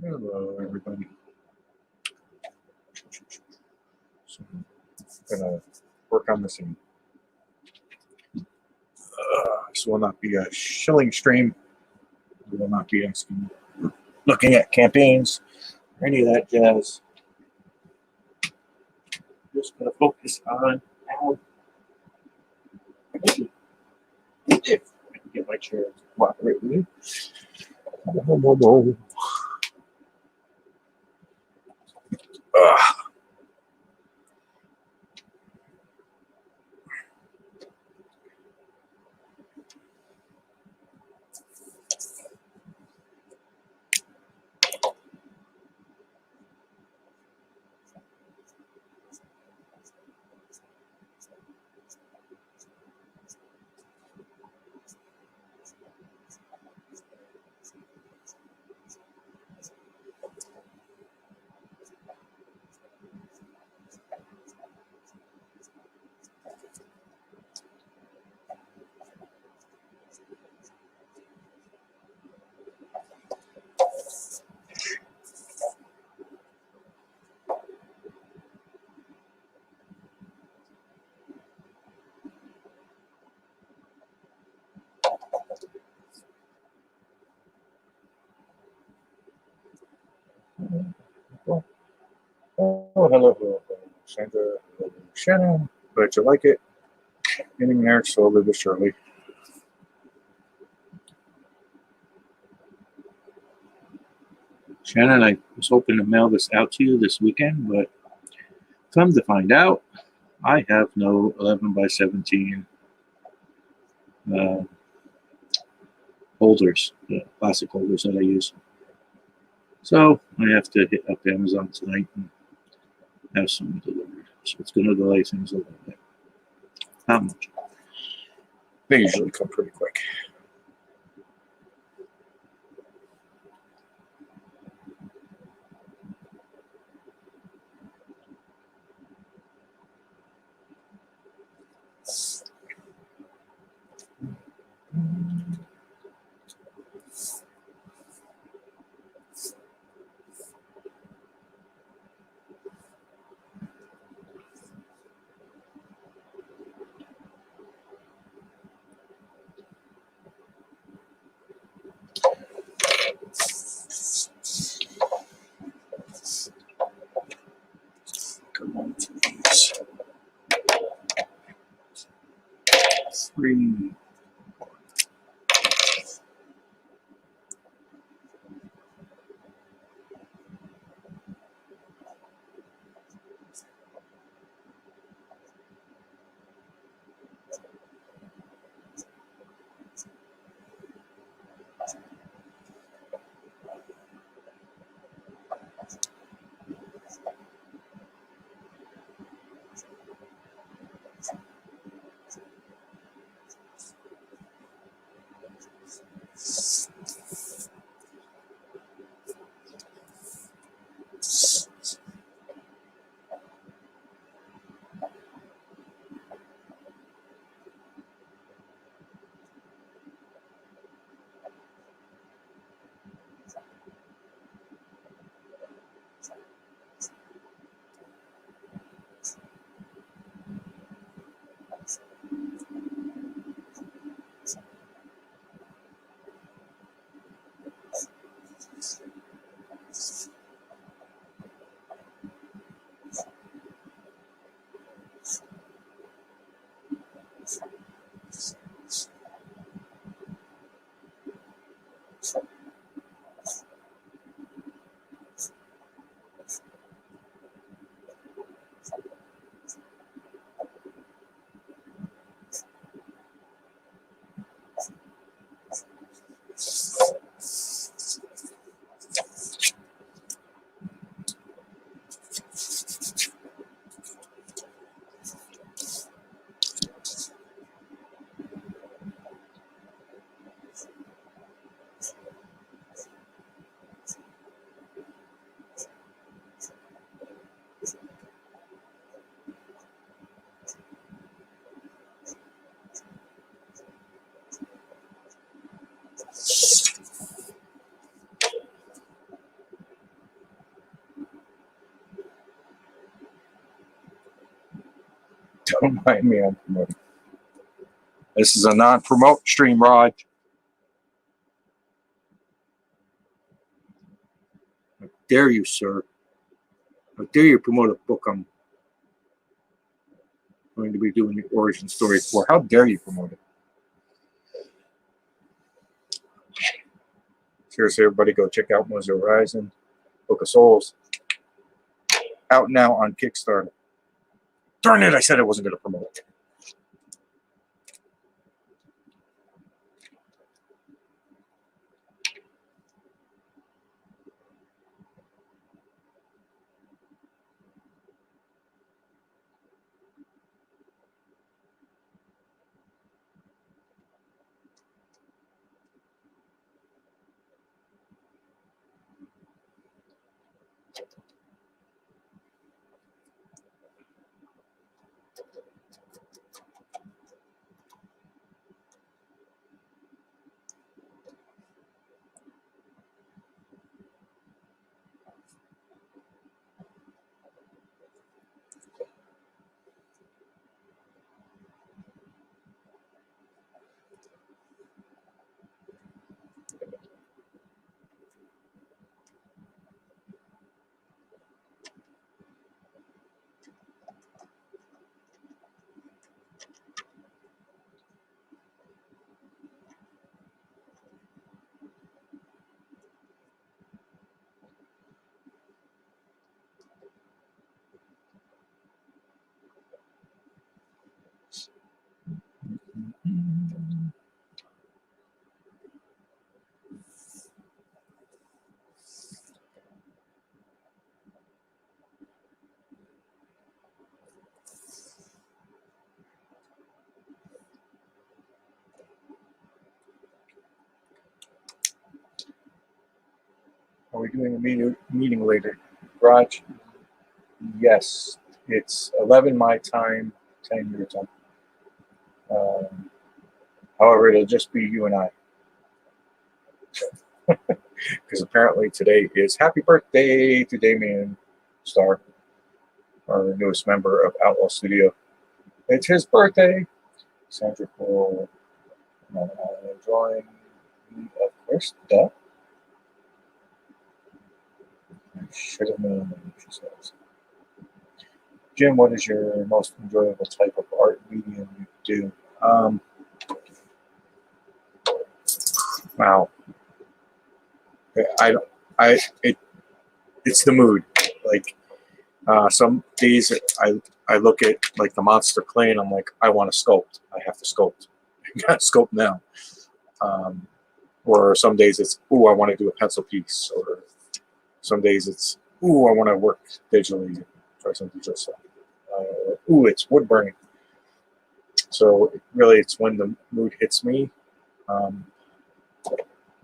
Hello, everybody. So I'm gonna work on this scene. This will not be a shilling stream. We will not be looking at campaigns or any of that jazz. Just gonna focus on how. If I can get my chair to cooperate with me. Oh, hello, Sandra, hello, Shannon. Glad you like it. Getting there slowly but surely. Shannon, I was hoping to mail this out to you this weekend, but come to find out, I have no 11 by 17 holders, plastic holders that I use. So I have to hit up Amazon tonight and have some delivered. So it's going to delay things a little bit. Not much. They usually come pretty quick. Come on, please. 3. Don't mind me, I'm promoting. This is a non-promote stream, Rod. How dare you, sir? How dare you promote a book I'm going to be doing the origin story for? How dare you promote it? Seriously, everybody go check out Mother Horizon, Book of Souls. Out now on Kickstarter. Darn it, I said I wasn't going to promote it. Are we doing a meeting later? Raj? Yes. It's 11 my time, 10 your time. However, it'll just be you and I. Because apparently today is happy birthday to Damien Star, our newest member of Outlaw Studio. It's his birthday. Sandra will join me, of course. Duh. I should have known what she says. Jim, what is your most enjoyable type of art medium you do? Wow. It's the mood. Like some days I look at like the monster clay and I'm like, I want to sculpt. I have to sculpt. I gotta sculpt now. Or some days it's, ooh, I want to do a pencil piece. Or some days it's, ooh, I want to work digitally, try some digital stuff. Ooh, it's wood burning. So really, it's when the mood hits me.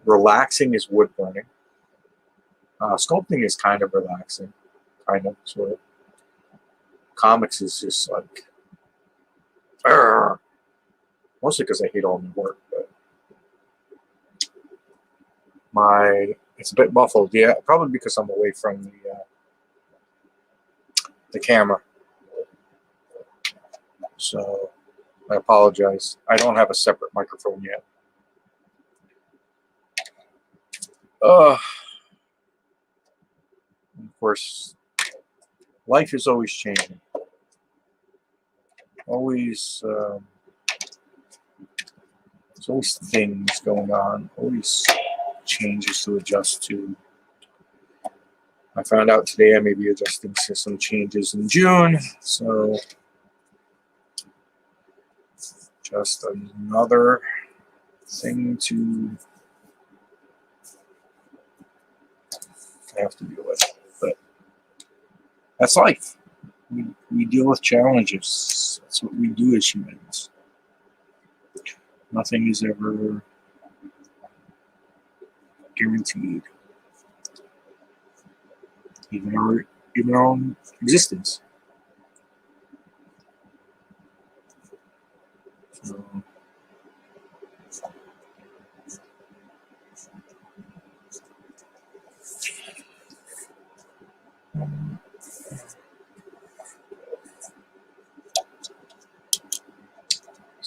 Relaxing is wood burning. Sculpting is kind of relaxing, kind of, sort of. Comics is just like, mostly because I hate all my work, but it's a bit muffled. Yeah, probably because I'm away from the camera. So I apologize. I don't have a separate microphone yet. Of course, life is always changing. Always, there's always things going on. Always changes to adjust to. I found out today I may be adjusting to some changes in June, so just another thing to have to deal with. But that's life. We deal with challenges. That's what we do as humans. Nothing is ever guaranteed. Even our own existence. So,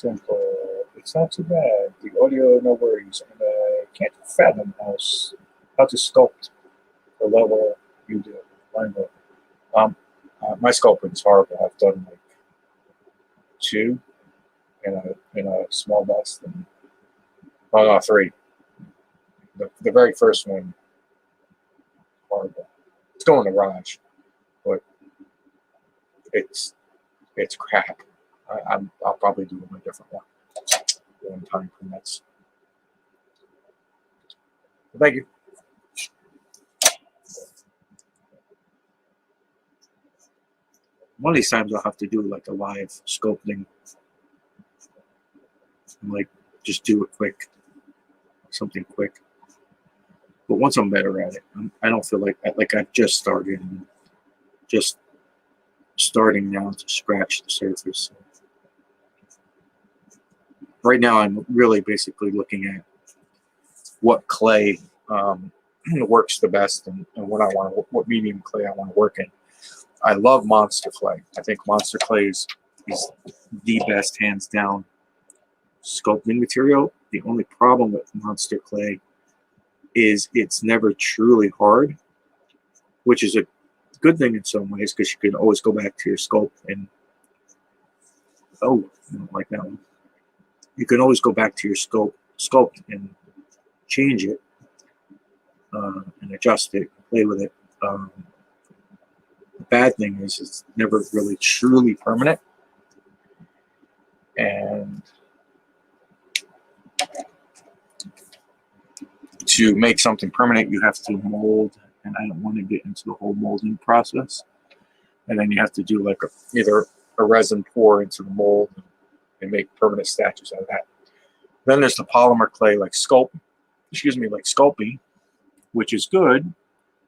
Simple. It's not too bad. The audio, no worries. And I can't fathom how to sculpt the level you do. Mind blowing. My sculpting is horrible. I've done like 2 in a small bust, and oh no, 3. The very first one, horrible. It's going to Raj, but it's crap. I'll probably do a different one time permits. Thank you. One of these times I'll have to do like a live sculpting, like just do it quick, something quick. But once I'm better at it, I don't feel like I've just started, and just starting now to scratch the surface. Right now, I'm really basically looking at what clay works the best, and what medium clay I want to work in. I love monster clay. I think monster clay is the best, hands down, sculpting material. The only problem with monster clay is it's never truly hard, which is a good thing in some ways, because you can always go back to your sculpt and I don't like that one. You can always go back to your sculpt and change it and adjust it, play with it. The bad thing is it's never really truly permanent, and to make something permanent you have to mold, and I don't want to get into the whole molding process. And then you have to do like either a resin pour into the mold and make permanent statues out of that. Then there's the polymer clay like Sculpting, which is good.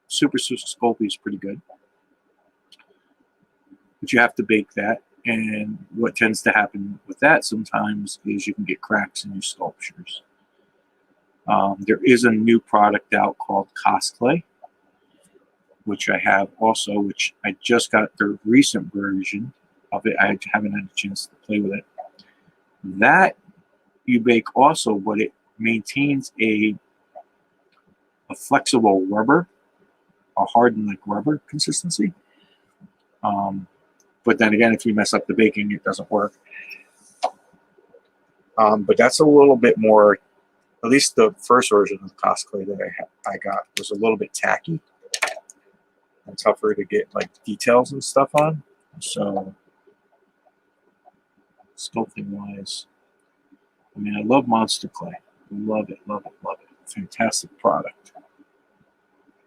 Super Sculpting is pretty good, but you have to bake that. And what tends to happen with that sometimes is you can get cracks in your sculptures. There is a new product out called Cosplay, which I have also, which I just got the recent version of it. I haven't had a chance to play with it. That you bake also, but it maintains a flexible rubber, a hardened like rubber consistency. But then again, if you mess up the baking, it doesn't work. But that's a little bit more, at least the first version of the Cosplay that I got was a little bit tacky and tougher to get like details and stuff on. So sculpting wise, I mean, I love monster clay. Love it, love it, love it. Fantastic product.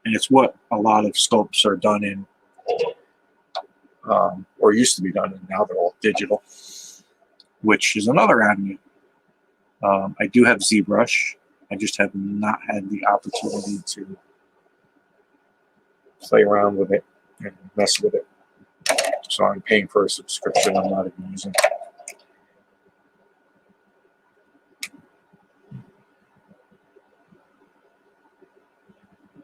And it's what a lot of sculpts are done in, or used to be done in. Now they're all digital, which is another avenue. I do have ZBrush. I just have not had the opportunity to play around with it and mess with it. So I'm paying for a subscription I'm not even using.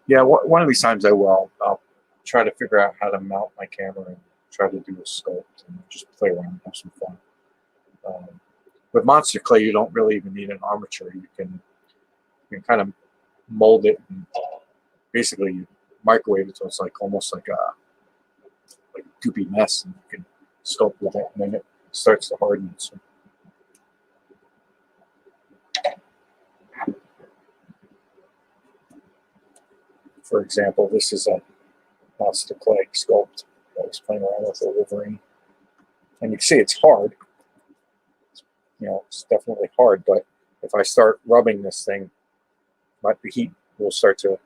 Yeah, one of these times I'll try to figure out how to mount my camera and try to do a sculpt and just play around and have some fun. With monster clay, you don't really even need an armature. You can kind of mold it, and basically you microwave it so it's like almost like a goopy mess, and you can sculpt with it, and then it starts to harden. So. For example, this is a monster clay sculpt that I was playing around with a Wolverine, and you can see it's hard. You know, it's definitely hard, but if I start rubbing this thing, the heat will start to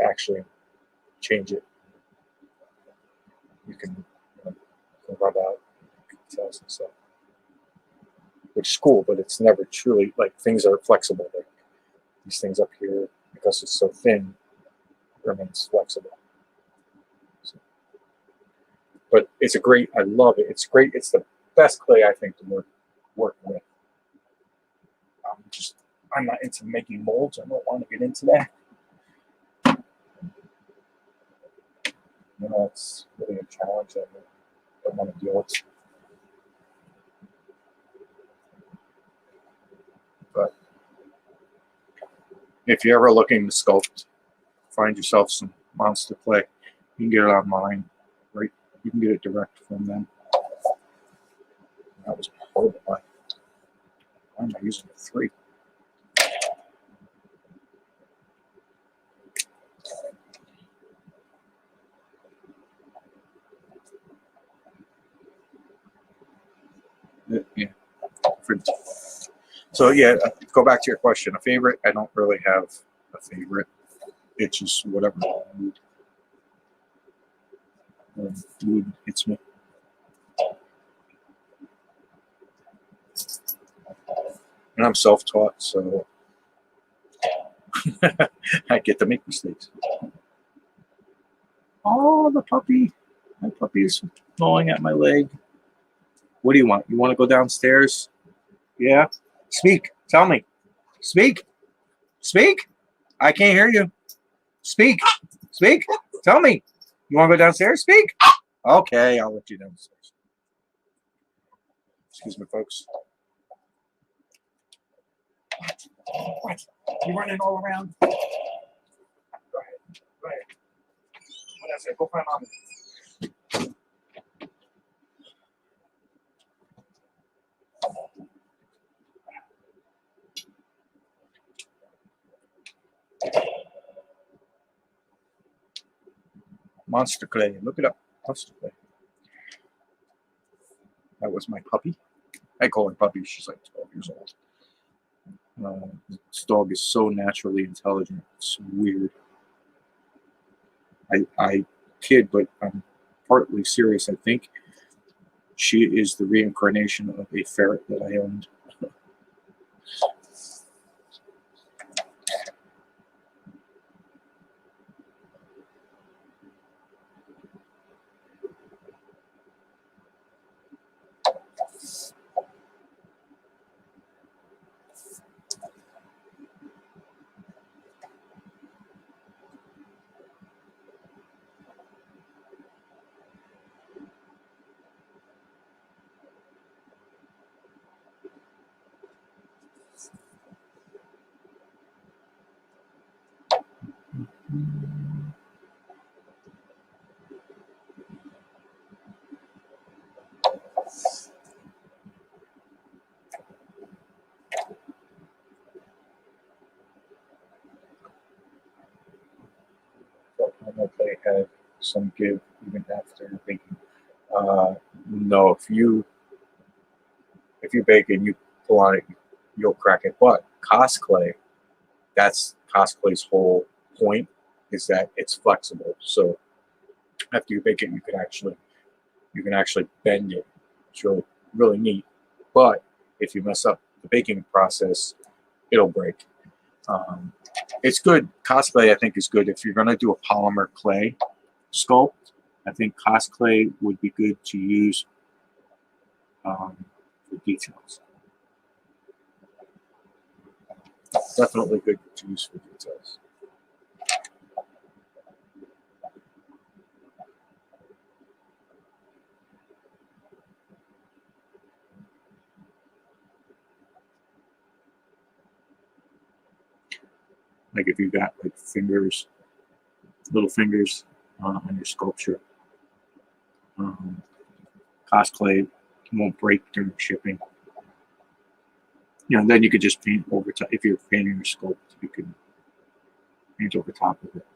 actually change it. You can, rub out details and stuff, which is cool, but it's never truly, like, things are flexible. Like these things up here, because it's so thin, it remains flexible. So, but it's I love it. It's great. It's the best clay, I think, to work with. I'm not into making molds. I don't want to get into that. It's really a challenge that I don't want to deal with. if you're ever looking to sculpt, find yourself some monster clay. You can get it online, right? You can get it direct from them. That was horrible. Why am I using a 3? Yeah. So yeah, go back to your question. A favorite? I don't really have a favorite. It's just whatever mood hits me. And I'm self-taught, so I get to make mistakes. Oh, the puppy. My puppy is gnawing at my leg. What do you want? You want to go downstairs? Yeah? Speak. Tell me. Speak. Speak. I can't hear you. Speak. Speak. Tell me. You want to go downstairs? Speak. Okay, I'll let you downstairs. Excuse me, folks. What? You're running all around? Go ahead. Go ahead. What I said, go find mommy. Monster clay. Look it up. Monster clay. That was my puppy. I call her puppy. She's like 12 years old. This dog is so naturally intelligent. It's weird. I kid, but I'm partly serious. I think she is the reincarnation of a ferret that I owned. They had some give even after baking. No, if you bake and you pull on it, you'll crack it. But cosplay, that's cosplay's whole point, is that it's flexible. So after you bake it, you can actually bend it. It's really neat. But if you mess up the baking process, it'll break. It's good. Cosplay, I think, is good if you're going to do a polymer clay sculpt. I think cosplay would be good to use for details. Definitely good to use for details. Like if you got like fingers, little fingers on your sculpture, cosplay won't break during shipping. You know, then you could just paint over top. If you're painting your sculpt, you can paint over top of it.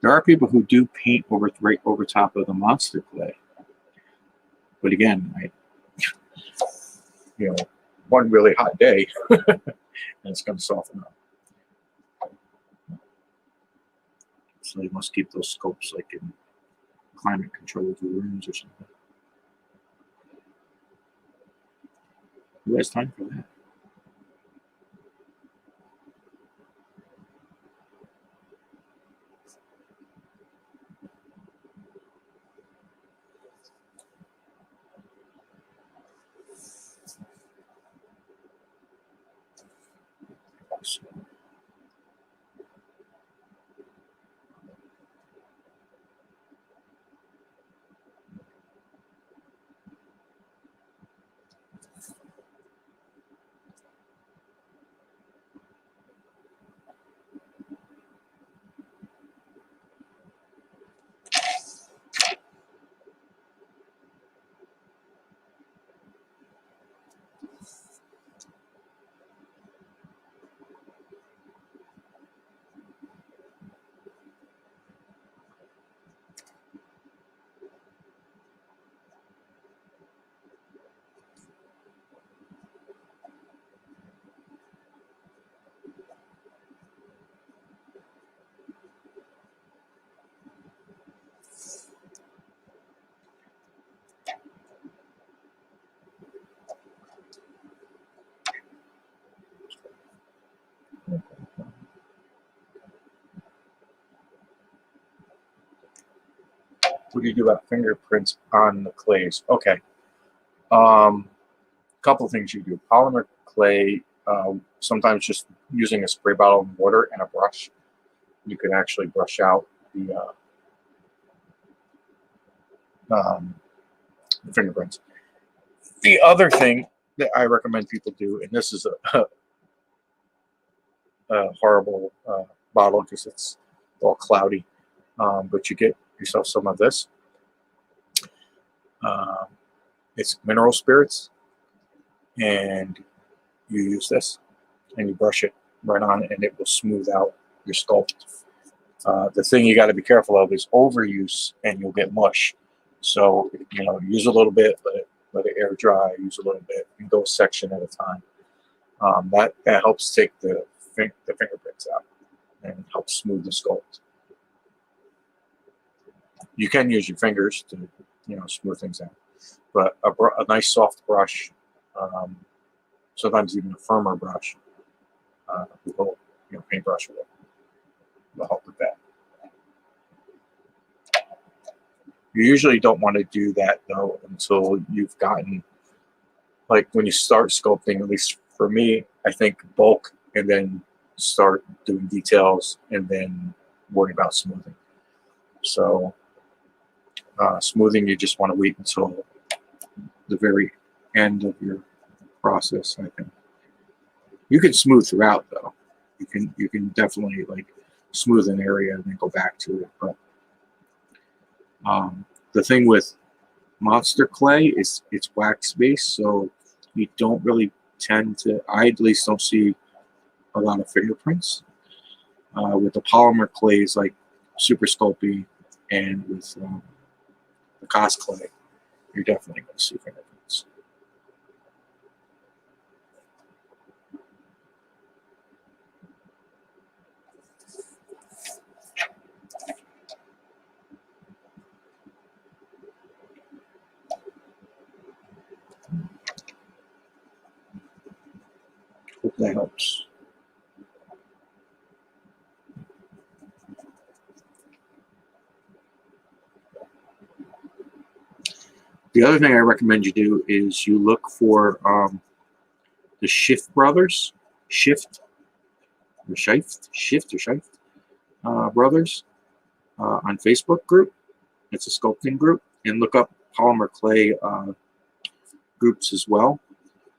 There are people who do paint right over top of the monster clay, but again, one really hot day, and it's going to soften up. So you must keep those sculpts like in climate controlled rooms or something. Who has time for that? What do you do about fingerprints on the clays? Okay. Couple things you do. Polymer clay, sometimes just using a spray bottle of water and a brush, you can actually brush out the fingerprints. The other thing that I recommend people do, and this is a horrible bottle because it's all cloudy, but you get yourself some of this. It's mineral spirits, and you use this and you brush it right on, and it will smooth out your sculpt. The thing you got to be careful of is overuse, and you'll get mush. So use a little bit, let it air dry. Use a little bit, and go a section at a time. That helps take the fingerprints out and helps smooth the sculpt. You can use your fingers to smooth things out, but a nice soft brush, sometimes even a firmer brush, will paintbrush will help with that. You usually don't want to do that though until you've gotten, like when you start sculpting, at least for me, I think bulk and then start doing details and then worry about smoothing. So smoothing, you just want to wait until the very end of your process, I think. You can smooth throughout though. You can definitely like smooth an area and then go back to it. But the thing with monster clay is it's wax based, so you don't really tend to, I at least don't see a lot of fingerprints. With the polymer clays like Super Sculpting and with the Cosplay, you're definitely going to see fingerprints. Hope that helps. The other thing I recommend you do is you look for the Shift brothers, Shift brothers on Facebook group. It's a sculpting group, and look up polymer clay groups as well.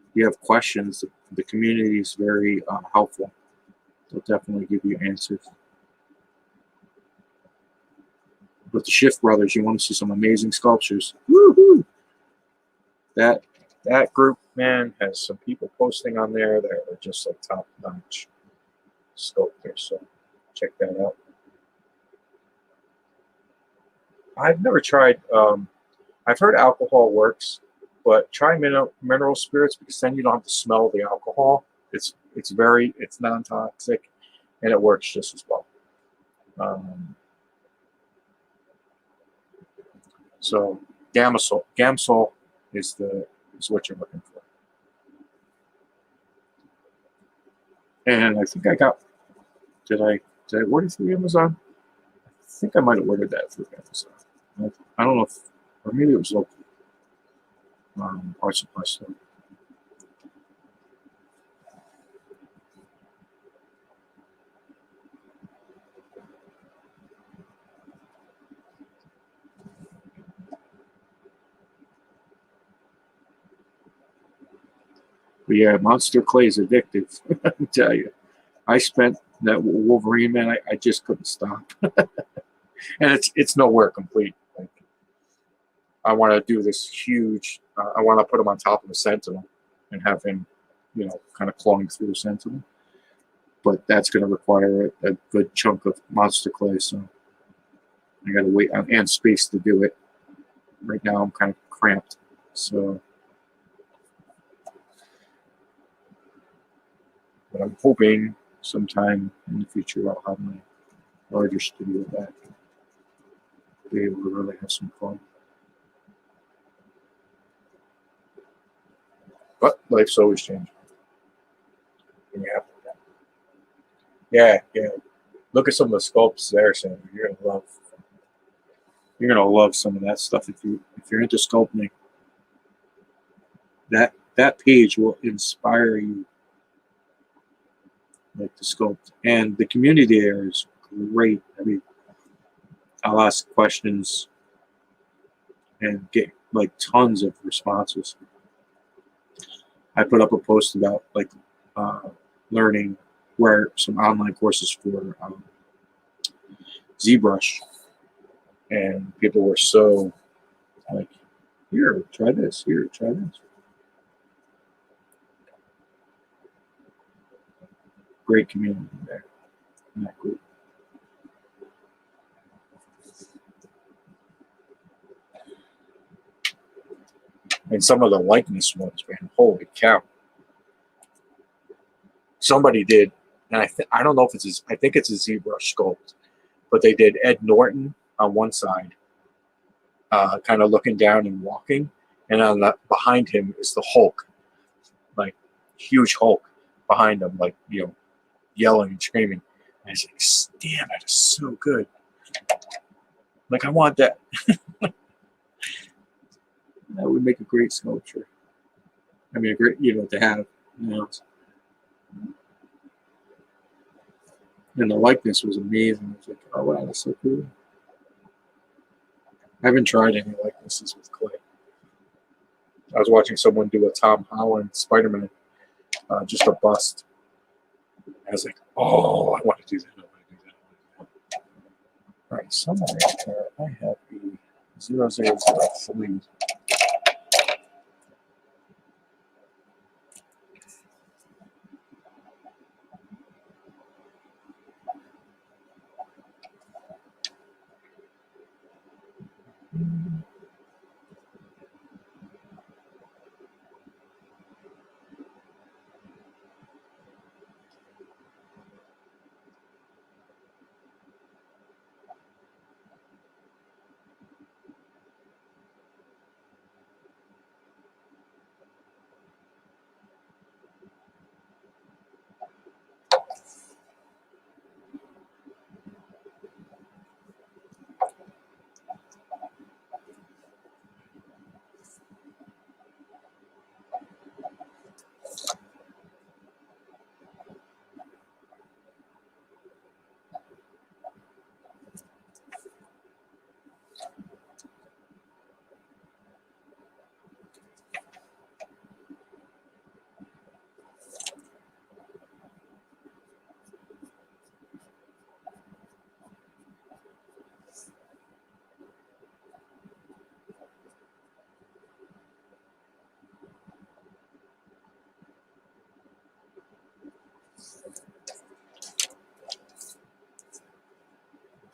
If you have questions, the community is very helpful. They'll definitely give you answers. But the Shift brothers, you want to see some amazing sculptures. Woohoo! That group, man, has some people posting on there that are just like top-notch sculptors. So check that out. I've never tried. I've heard alcohol works, but try mineral spirits because then you don't have to smell the alcohol. It's non-toxic, and it works just as well. So Gamsol is what you're looking for. And I think I got. Did I order through Amazon? I think I might have ordered that through Amazon. I don't know if, or maybe it was local art supply store. But yeah, monster clay is addictive. I tell you, I spent that Wolverine, man. I just couldn't stop, and it's nowhere complete. Like, I want to do this huge. I want to put him on top of the Sentinel and have him, kind of clawing through the Sentinel. But that's going to require a good chunk of monster clay, so I got to wait and space to do it. Right now, I'm kind of cramped, so. But I'm hoping sometime in the future I'll have my larger studio back. Be able to really have some fun. But life's always changing. And you have to. Yeah. Look at some of the sculpts there, Sam. You're gonna love. You're gonna love some of that stuff if you're into sculpting. That page will inspire you, like, to sculpt, and the community there is great. I mean, I'll ask questions and get like tons of responses. I put up a post about like learning where some online courses for ZBrush, and people were so like, here, try this, here, try this. Great community there in that group. And some of the likeness ones, man, holy cow. Somebody did, and I don't know if it's I think it's a ZBrush sculpt, but they did Ed Norton on one side, kind of looking down and walking, and on the behind him is the Hulk, like huge Hulk behind him, like, you know, yelling and screaming. And I was like, damn, that is so good. Like, I want that. That would make a great sculpture. I mean, a great, you know, to have, you know. And the likeness was amazing. I was like, oh wow, that's so cool. I haven't tried any likenesses with clay. I was watching someone do a Tom Holland Spider-Man, just a bust. I was like, oh, I want to do that. I want to do that. I want to do that. All right, somewhere out there, I have a 0003.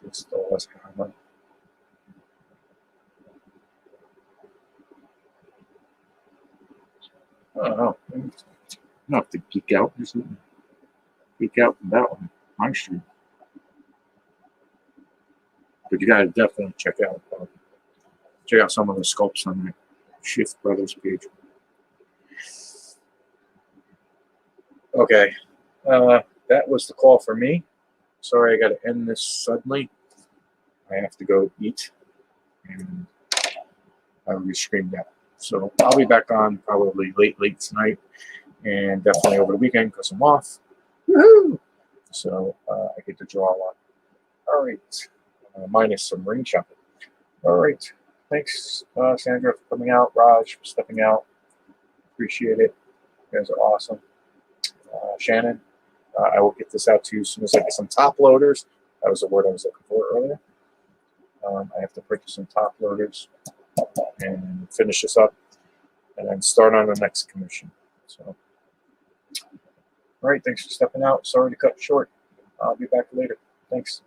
Still was hammer. I don't know. I don't have to geek out. There's nothing geek out about my stream. But you gotta definitely check out some of the sculpts on that Shift Brothers page. Okay, that was the call for me. Sorry, I got to end this suddenly. I have to go eat, and I will be screamed at. So I'll be back on probably late tonight, and definitely over the weekend because I'm off. Woohoo! So I get to draw a lot. All right, minus some ring shopping. All right, thanks, Sandra, for coming out. Raj for stepping out. Appreciate it. You guys are awesome. Shannon, I will get this out to you as soon as I get some top loaders. That was the word I was looking for earlier. I have to purchase some top loaders and finish this up and then start on the next commission. So, all right, thanks for stepping out. Sorry to cut short. I'll be back later. Thanks.